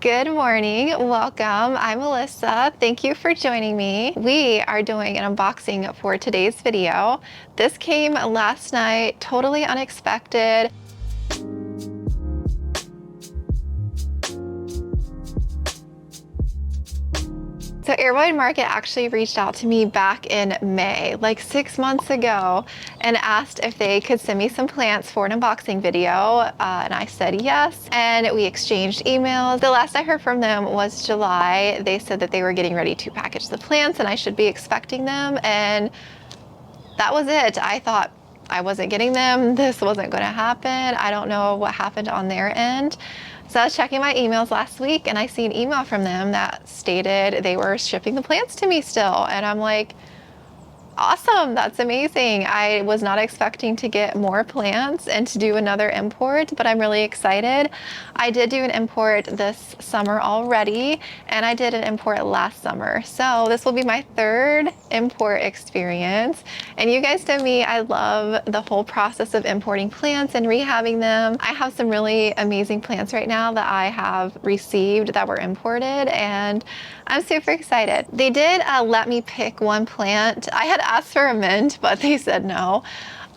Good morning, welcome. I'm Melissa. Thank you for joining me. We are doing an unboxing for today's video. This came last night, totally unexpected. So Aroid Market actually reached out to me back in May, like 6 months ago, and asked if they could send me some plants for an unboxing video, and I said yes, and we exchanged emails. The last I heard from them was July. They said that they were getting ready to package the plants and I should be expecting them, and that was it. I thought I wasn't getting them. This wasn't going to happen. I don't know what happened on their end. So I was checking my emails last week and I see an email from them that stated they were shipping the plants to me still. And I'm like, awesome, that's amazing. I was not expecting to get more plants and to do another import, but I'm really excited. I did do an import this summer already, and I did an import last summer. So this will be my third import experience. And you guys know me, I love the whole process of importing plants and rehabbing them. I have some really amazing plants right now that I have received that were imported, and I'm super excited. They did let me pick one plant. I had asked for a mint, but they said no.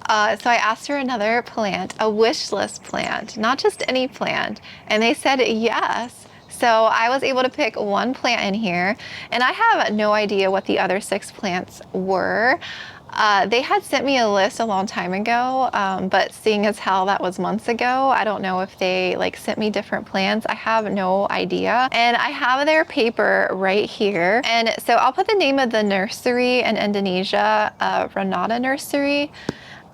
So I asked for another plant, a wish list plant, not just any plant, and they said yes. So I was able to pick one plant in here, and I have no idea what the other 6 plants were. They had sent me a list a long time ago, but seeing as how that was months ago, I don't know if they sent me different plants. I have no idea. And I have their paper right here. And so I'll put the name of the nursery in Indonesia, Renata Nursery.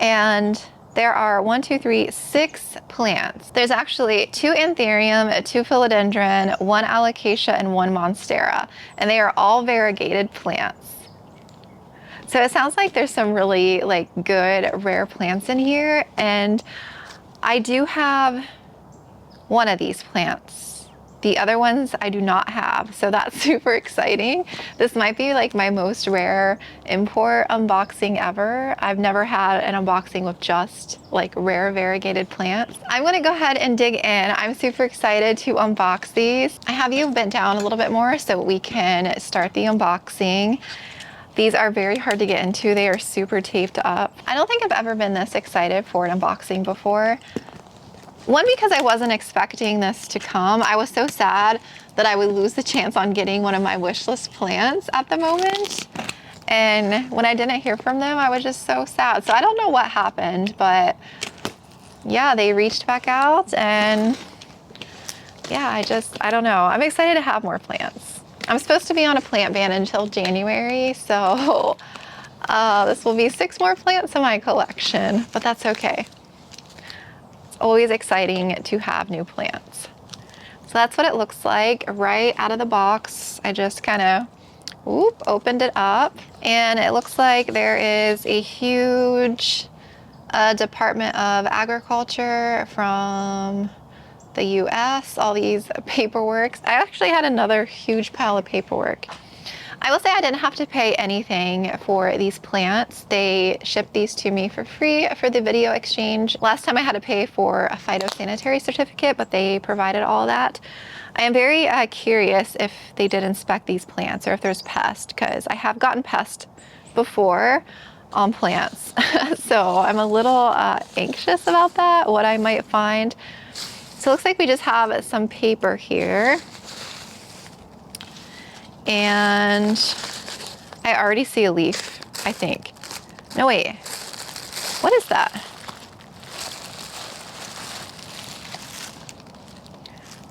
And there are 6 plants. There's actually 2 anthurium, 2 philodendron, 1 alocasia, and 1 monstera. And they are all variegated plants. So it sounds like there's some really good rare plants in here, and I do have one of these plants. The other ones I do not have, so that's super exciting. This might be my most rare import unboxing ever. I've never had an unboxing with just rare variegated plants. I'm gonna go ahead and dig in. I'm super excited to unbox these. I have you bent down a little bit more so we can start the unboxing. These are very hard to get into. They are super taped up. I don't think I've ever been this excited for an unboxing before. One, because I wasn't expecting this to come. I was so sad that I would lose the chance on getting one of my wish list plants at the moment. And when I didn't hear from them, I was just so sad. So I don't know what happened, but yeah, they reached back out, and yeah, I don't know. I'm excited to have more plants. I'm supposed to be on a plant ban until January, so this will be 6 more plants in my collection, but that's okay. It's always exciting to have new plants. So that's what it looks like right out of the box. I just kind of opened it up, and it looks like there is a huge Department of Agriculture from the US, all these paperwork. I actually had another huge pile of paperwork. I will say I didn't have to pay anything for these plants. They shipped these to me for free for the video exchange. Last time I had to pay for a phytosanitary certificate, but they provided all that. I am very curious if they did inspect these plants or if there's pest, because I have gotten pest before on plants. So I'm a little anxious about that, what I might find. So it looks like we just have some paper here, and I already see a leaf, I think. No, wait, what is that?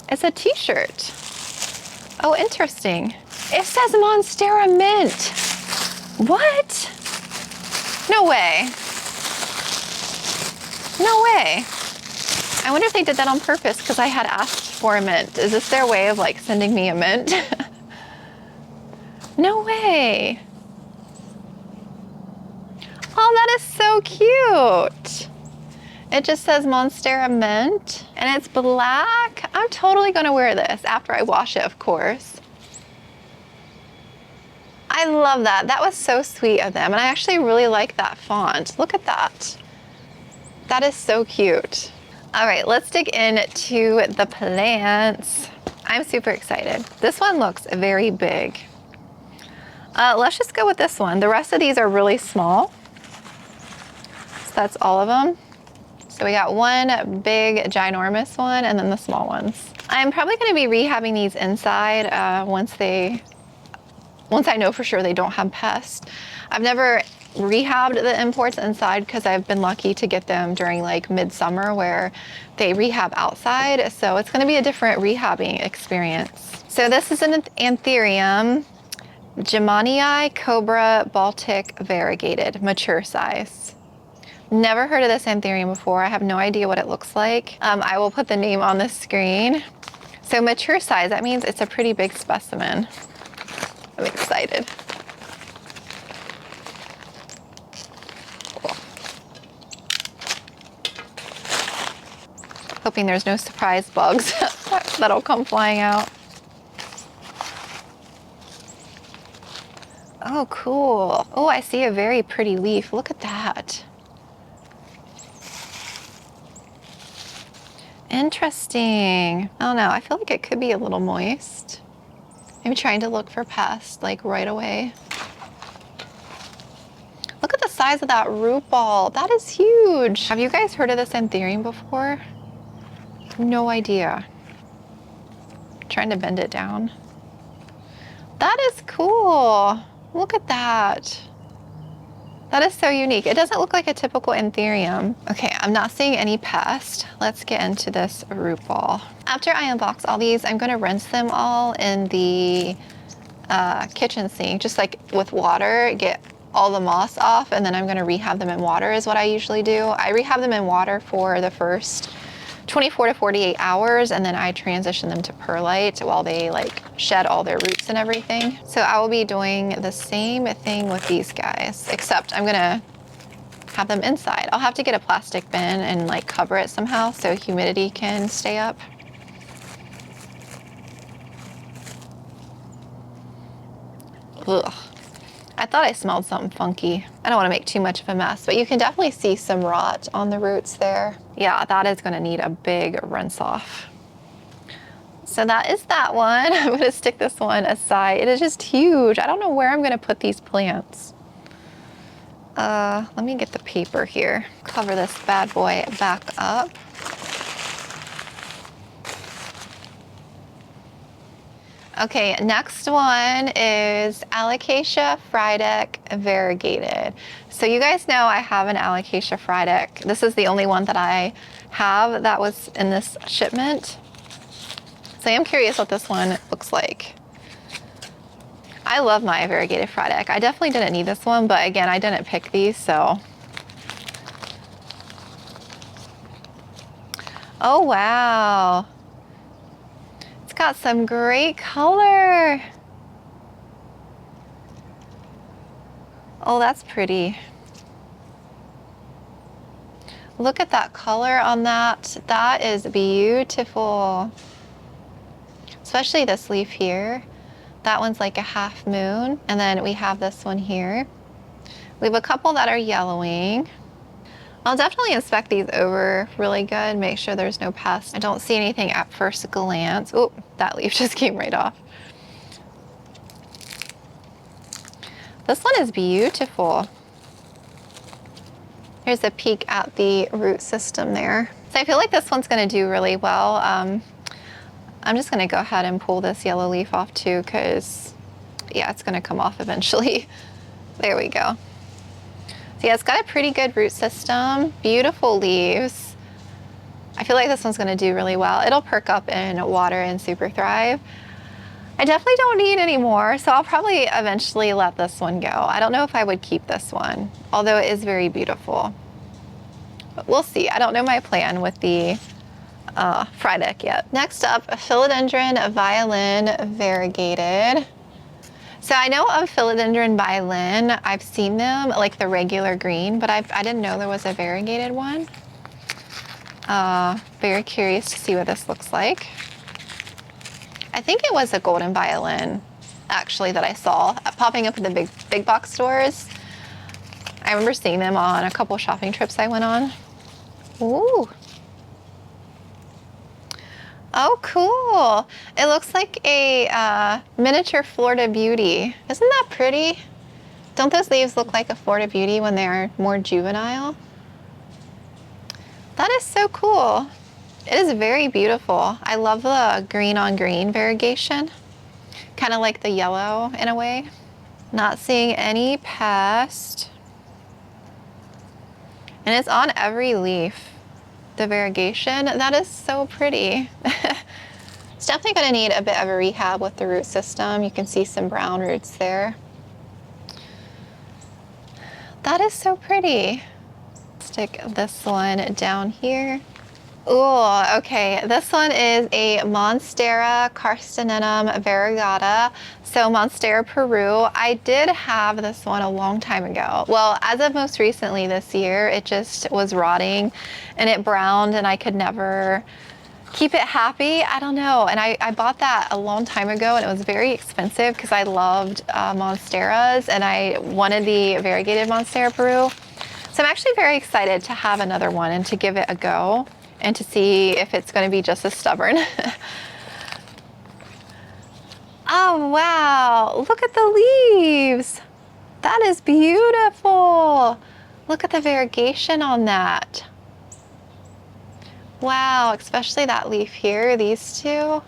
It's a t-shirt. Oh, interesting. It says Monstera Mint. What? No way. No way. I wonder if they did that on purpose because I had asked for a mint. Is this their way of sending me a mint? No way. Oh, that is so cute. It just says Monstera Mint, and it's black. I'm totally gonna wear this after I wash it, of course. I love that. That was so sweet of them, and I actually really like that font. Look at that. That is so cute. All right, let's dig into the plants. I'm super excited. This one looks very big. Let's just go with this one. The rest of these are really small. So that's all of them. So we got one big, ginormous one and then the small ones. I'm probably gonna be rehabbing these inside once I know for sure they don't have pests. I've never rehabbed the imports inside because I've been lucky to get them during like midsummer where they rehab outside. So it's gonna be a different rehabbing experience. So this is an Anthurium, Gemanii Cobra Baltic Variegated, mature size. Never heard of this Anthurium before. I have no idea what it looks like. I will put the name on the screen. So mature size, that means it's a pretty big specimen. I'm excited. Cool. Hoping there's no surprise bugs that'll come flying out. Oh, cool. Oh, I see a very pretty leaf. Look at that. Interesting. I don't know. I feel like it could be a little moist. I'm trying to look for pests like right away. Look at the size of that root ball. That is huge. Have you guys heard of this Anthurium before? No idea. I'm trying to bend it down. That is cool. Look at that. That is so unique. It doesn't look like a typical Anthurium. Okay, I'm not seeing any pest. Let's get into this root ball. After I unbox all these, I'm gonna rinse them all in the kitchen sink, just like with water, get all the moss off, and then I'm gonna rehab them in water is what I usually do. I rehab them in water for the first 24 to 48 hours, and then I transition them to perlite while they like shed all their roots and everything. So I will be doing the same thing with these guys, except I'm gonna have them inside. I'll have to get a plastic bin and like cover it somehow so humidity can stay up. Ugh. I thought I smelled something funky. I don't want to make too much of a mess, but you can definitely see some rot on the roots there. Yeah, that is going to need a big rinse off. So that is that one. I'm going to stick this one aside. It is just huge. I don't know where I'm going to put these plants. Let me get the paper here. Cover this bad boy back up. Okay, next one is Alocasia frydek variegated. So you guys know I have an Alocasia frydek. This is the only one that I have that was in this shipment. So I am curious what this one looks like. I love my variegated frydek. I definitely didn't need this one, but again, I didn't pick these, so. Oh, wow. Got some great color. Oh, that's pretty. Look at that color on that. That is beautiful. Especially this leaf here. That one's like a half moon. And then we have this one here. We have a couple that are yellowing. I'll definitely inspect these over really good, make sure there's no pests. I don't see anything at first glance. Oh, that leaf just came right off. This one is beautiful. Here's a peek at the root system there. So I feel like this one's gonna do really well. I'm just gonna go ahead and pull this yellow leaf off too, because yeah, it's gonna come off eventually. There we go. So yeah, it's got a pretty good root system, beautiful leaves. I feel like this one's gonna do really well. It'll perk up in water and Superthrive. I definitely don't need any more, so I'll probably eventually let this one go. I don't know if I would keep this one, although it is very beautiful. But we'll see. I don't know my plan with the frydek yet. Next up, Philodendron Violin Variegated. So I know of Philodendron Violin. I've seen them, like the regular green, but I didn't know there was a variegated one. Very curious to see what this looks like. I think it was a golden violin, actually, that I saw popping up in the big box stores. I remember seeing them on a couple shopping trips I went on. Ooh. Oh, cool. It looks like a miniature Florida Beauty. Isn't that pretty? Don't those leaves look like a Florida Beauty when they are more juvenile? That is so cool. It is very beautiful. I love the green on green variegation. Kind of like the yellow in a way. Not seeing any pest. And it's on every leaf. The variegation, that is so pretty. It's definitely gonna need a bit of a rehab with the root system. You can see some brown roots there. That is so pretty. Stick this one down here. Ooh, okay, this one is a Monstera carcinenum variegata. So Monstera Peru. I did have this one a long time ago. Well, as of most recently this year, it just was rotting and it browned and I could never keep it happy. I don't know. And I bought that a long time ago and it was very expensive because I loved Monsteras and I wanted the variegated Monstera Peru. So I'm actually very excited to have another one and to give it a go and to see if it's going to be just as stubborn. Oh, wow. Look at the leaves. That is beautiful. Look at the variegation on that. Wow, especially that leaf here, these two.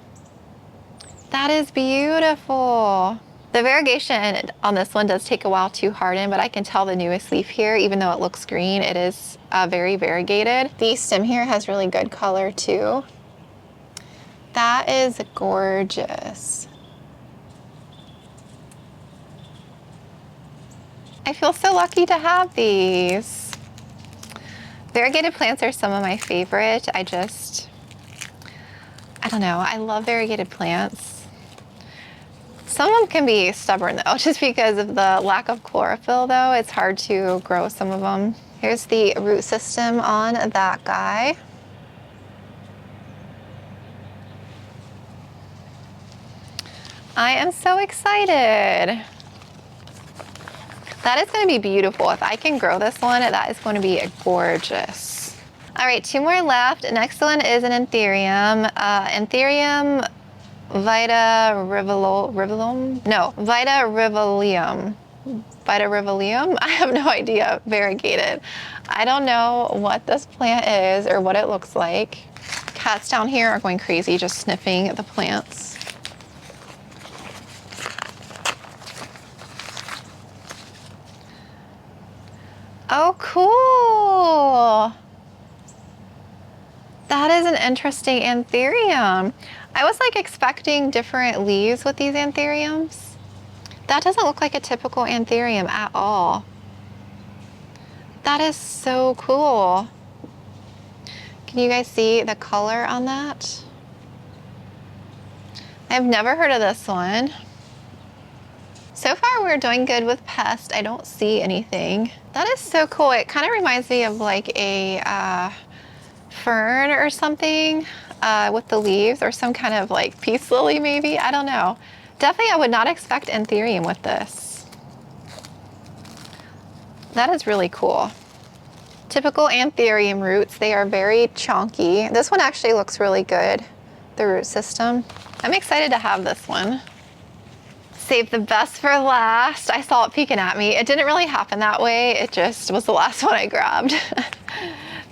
That is beautiful. The variegation on this one does take a while to harden, but I can tell the newest leaf here, even though it looks green, it is very variegated. The stem here has really good color too. That is gorgeous. I feel so lucky to have these. Variegated plants are some of my favorite. I don't know, I love variegated plants. Some of them can be stubborn though, just because of the lack of chlorophyll though. It's hard to grow some of them. Here's the root system on that guy. I am so excited. That is going to be beautiful. If I can grow this one, that is going to be gorgeous. All right, two more left. Next one is an anthurium. Anthurium Vita Rivellum? No, Vita Rivelium. Vita Rivelium? I have no idea. Variegated. I don't know what this plant is or what it looks like. Cats down here are going crazy just sniffing the plants. Oh, cool. That is an interesting anthurium. I was like expecting different leaves with these anthuriums. That doesn't look like a typical anthurium at all. That is so cool. Can you guys see the color on that? I've never heard of this one. So far we're doing good with pest. I don't see anything. That is so cool. It kind of reminds me of like a fern or something with the leaves, or some kind of like peace lily maybe. I don't know. Definitely I would not expect anthurium with this. That is really cool. Typical anthurium roots. They are very chunky. This one actually looks really good, the root system. I'm excited to have this one. Save the best for last. I saw it peeking at me. It didn't really happen that way. It just was the last one I grabbed.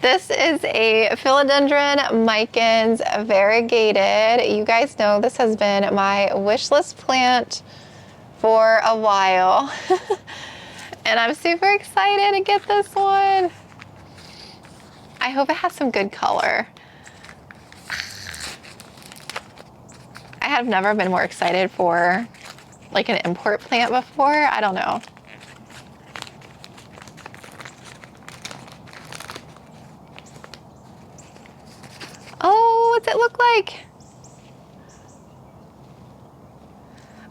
This is a Philodendron Micans variegated. You guys know this has been my wish list plant for a while. And I'm super excited to get this one. I hope it has some good color. I have never been more excited for like an import plant before. I don't know. Oh, what's it look like?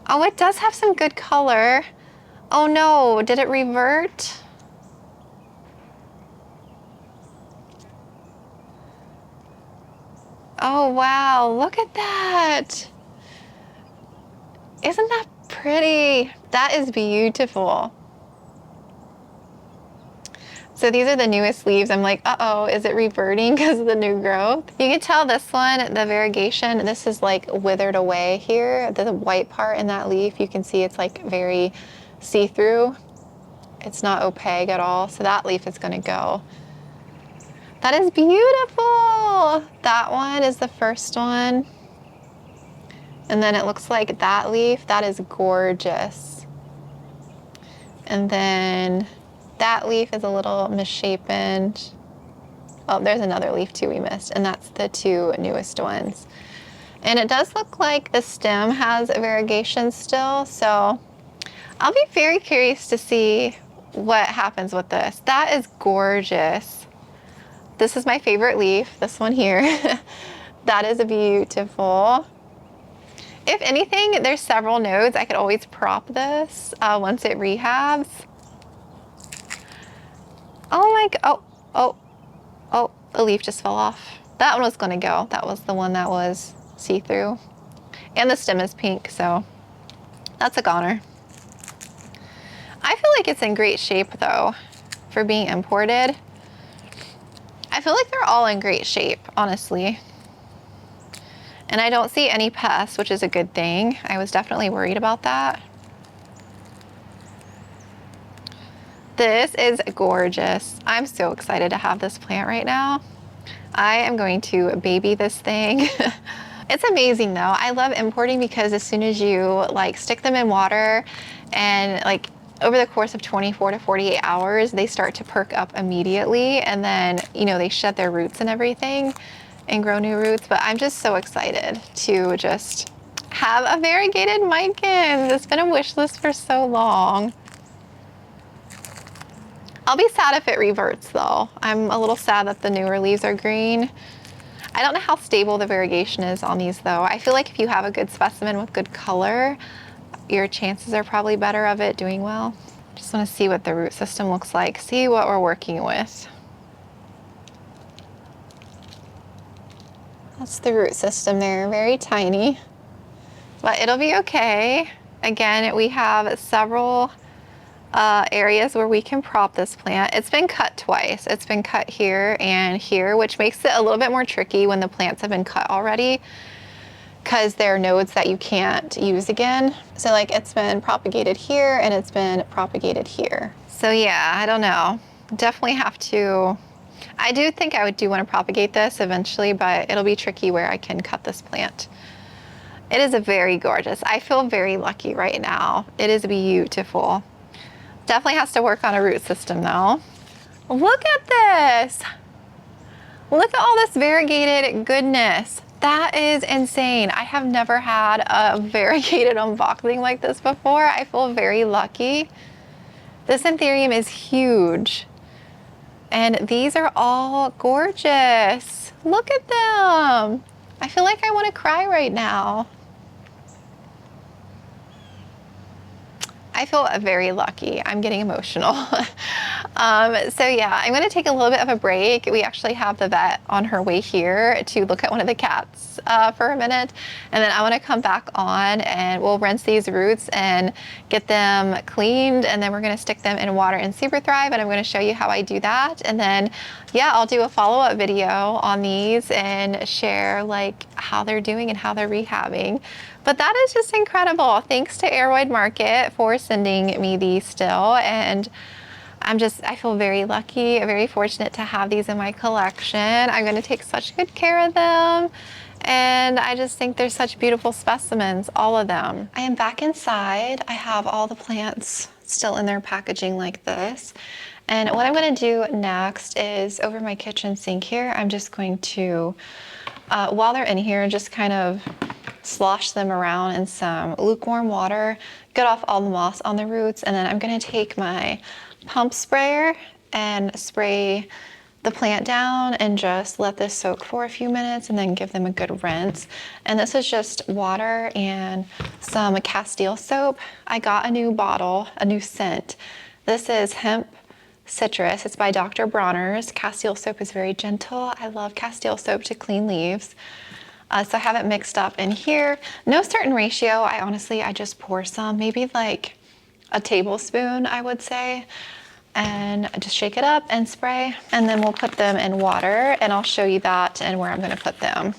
Oh, it does have some good color. Oh no, did it revert? Oh wow, look at that. Isn't that pretty? That is beautiful. So these are the newest leaves. I'm like, uh-oh, is it reverting because of the new growth? You can tell this one, the variegation, this is like withered away here. The white part in that leaf, you can see it's like very see-through. It's not opaque at all. So that leaf is gonna go. That is beautiful. That one is the first one. And then it looks like that leaf, that is gorgeous. And then that leaf is a little misshapen. Oh, there's another leaf too we missed, and that's the two newest ones. And it does look like the stem has variegation still, so I'll be very curious to see what happens with this. That is gorgeous. This is my favorite leaf, this one here. That is beautiful. If anything, there's several nodes. I could always prop this once it rehabs. Oh my god, oh, the leaf just fell off. That one was gonna go. That was the one that was see-through. And the stem is pink, so that's a goner. I feel like it's in great shape though, for being imported. I feel like they're all in great shape, honestly. And I don't see any pests, which is a good thing. I was definitely worried about that. This is gorgeous. I'm so excited to have this plant right now. I am going to baby this thing. It's amazing though. I love importing because as soon as you like stick them in water and like over the course of 24 to 48 hours, they start to perk up immediately. And then, you know, they shed their roots and everything and grow new roots. But I'm just so excited to just have a variegated micans. It's been a wish list for so long. I'll be sad if it reverts though. I'm a little sad that the newer leaves are green. I don't know how stable the variegation is on these though. I feel like if you have a good specimen with good color, your chances are probably better of it doing well. Just want to see what the root system looks like, see what we're working with. That's the root system there, very tiny, but it'll be okay. Again, we have several areas where we can prop this plant. It's been cut twice. It's been cut here and here, which makes it a little bit more tricky when the plants have been cut already, because there are nodes that you can't use again. So like it's been propagated here and it's been propagated here. So yeah, I don't know. Definitely have to, I do think I do want to propagate this eventually, but it'll be tricky where I can cut this plant. It is very gorgeous. I feel very lucky right now. It is beautiful. Definitely has to work on a root system though. Look at this. Look at all this variegated goodness. That is insane. I have never had a variegated unboxing like this before. I feel very lucky. This anthurium is huge. And these are all gorgeous. Look at them. I feel like I want to cry right now. I feel very lucky. I'm getting emotional. So yeah, I'm gonna take a little bit of a break. We actually have the vet on her way here to look at one of the cats for a minute. And then I wanna come back on and we'll rinse these roots and get them cleaned. And then we're gonna stick them in water in Superthrive, and I'm gonna show you how I do that. And then yeah, I'll do a follow-up video on these and share like how they're doing and how they're rehabbing. But that is just incredible. Thanks to Aroid Market for sending me these still. And I feel very lucky, very fortunate to have these in my collection. I'm gonna take such good care of them. And I just think they're such beautiful specimens, all of them. I am back inside. I have all the plants still in their packaging like this. And what I'm gonna do next is over my kitchen sink here, I'm just going to, while they're in here, just kind of slosh them around in some lukewarm water, get off all the moss on the roots, and then I'm gonna take my pump sprayer and spray the plant down and just let this soak for a few minutes and then give them a good rinse. And this is just water and some Castile soap. I got a new bottle, a new scent. This is hemp citrus. It's by Dr. Bronner's. Castile soap is very gentle. I love Castile soap to clean leaves. So I have it mixed up in here. No certain ratio. I just pour some, maybe like a tablespoon, I would say. and just shake it up and spray. And then we'll put them in water, and I'll show you that and where I'm gonna put them.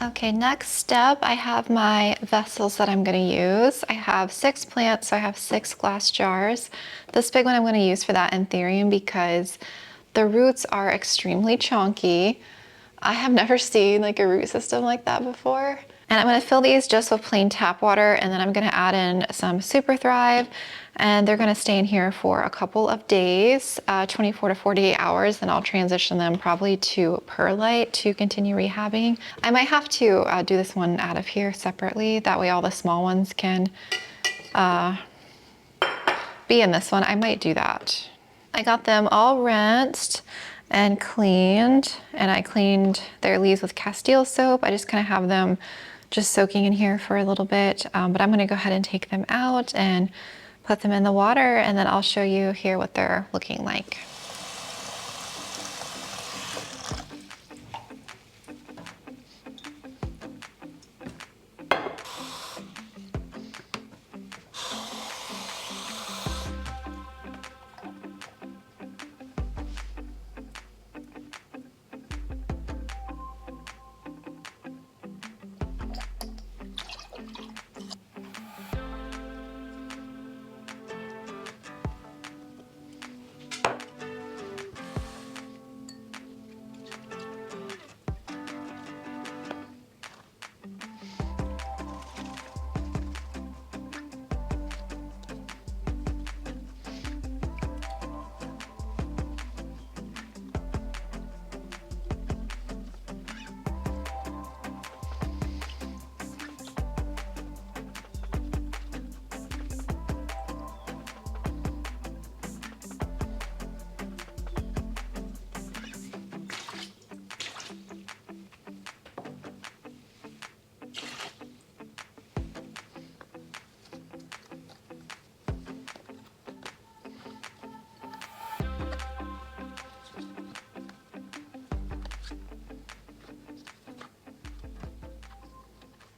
Okay, next step, I have my vessels that I'm gonna use. I have 6 plants, so I have 6 glass jars. This big one I'm gonna use for that anthurium because the roots are extremely chunky. I have never seen like a root system like that before. And I'm gonna fill these just with plain tap water, and then I'm gonna add in some Superthrive, and they're gonna stay in here for a couple of days, 24 to 48 hours, then I'll transition them probably to perlite to continue rehabbing. I might have to do this one out of here separately, that way all the small ones can be in this one. I might do that. I got them all rinsed and cleaned, and I cleaned their leaves with Castile soap. I just kind of have them just soaking in here for a little bit, but I'm gonna go ahead and take them out and put them in the water, and then I'll show you here what they're looking like.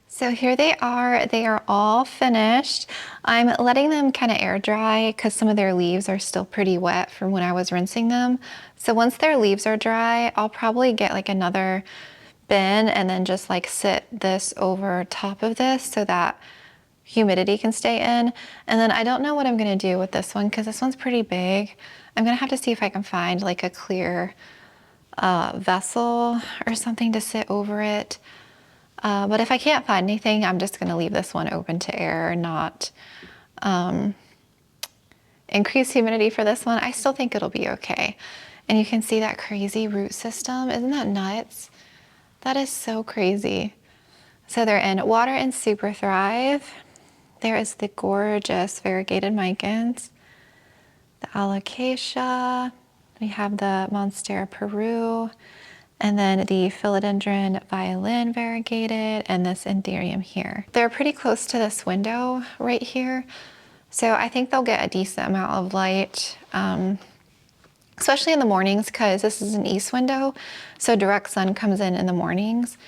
So here they are all finished. I'm letting them kind of air dry because some of their leaves are still pretty wet from when I was rinsing them. So once their leaves are dry, I'll probably get like another bin and then just like sit this over top of this so that humidity can stay in. And then I don't know what I'm gonna do with this one because this one's pretty big. I'm gonna have to see if I can find like a clear vessel or something to sit over it. But if I can't find anything, I'm just gonna leave this one open to air, not increase humidity for this one. I still think it'll be okay. And you can see that crazy root system. Isn't that nuts? That is so crazy. So they're in Water and Superthrive. There is the gorgeous variegated micans, the alocasia, we have the Monstera Peru, and then the philodendron violin variegated, and this anthurium here. They're pretty close to this window right here, so I think they'll get a decent amount of light, especially in the mornings, because this is an east window, so direct sun comes in the mornings.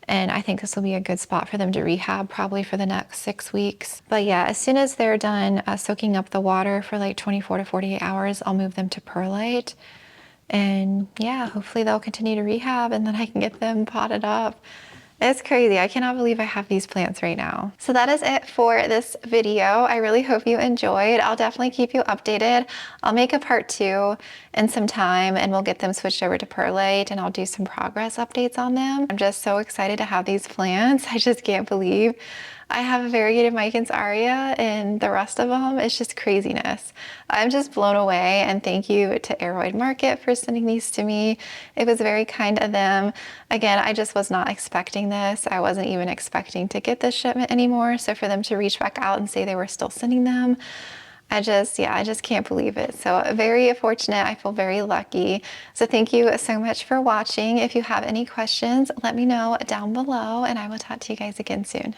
And I think this will be a good spot for them to rehab probably for the next 6 weeks. But yeah, as soon as they're done soaking up the water for like 24 to 48 hours, I'll move them to perlite. And yeah, hopefully they'll continue to rehab and then I can get them potted up. It's crazy. I cannot believe I have these plants right now. So that is it for this video. I really hope you enjoyed. I'll definitely keep you updated. I'll make a part 2 in some time and we'll get them switched over to perlite and I'll do some progress updates on them. I'm just so excited to have these plants. I just can't believe I have a variegated Micans Aria and the rest of them. It's just craziness. I'm just blown away, and thank you to Aroid Market for sending these to me. It was very kind of them. Again, I just was not expecting this. I wasn't even expecting to get this shipment anymore. So for them to reach back out and say they were still sending them, I just can't believe it. So very fortunate. I feel very lucky. So thank you so much for watching. If you have any questions, let me know down below and I will talk to you guys again soon.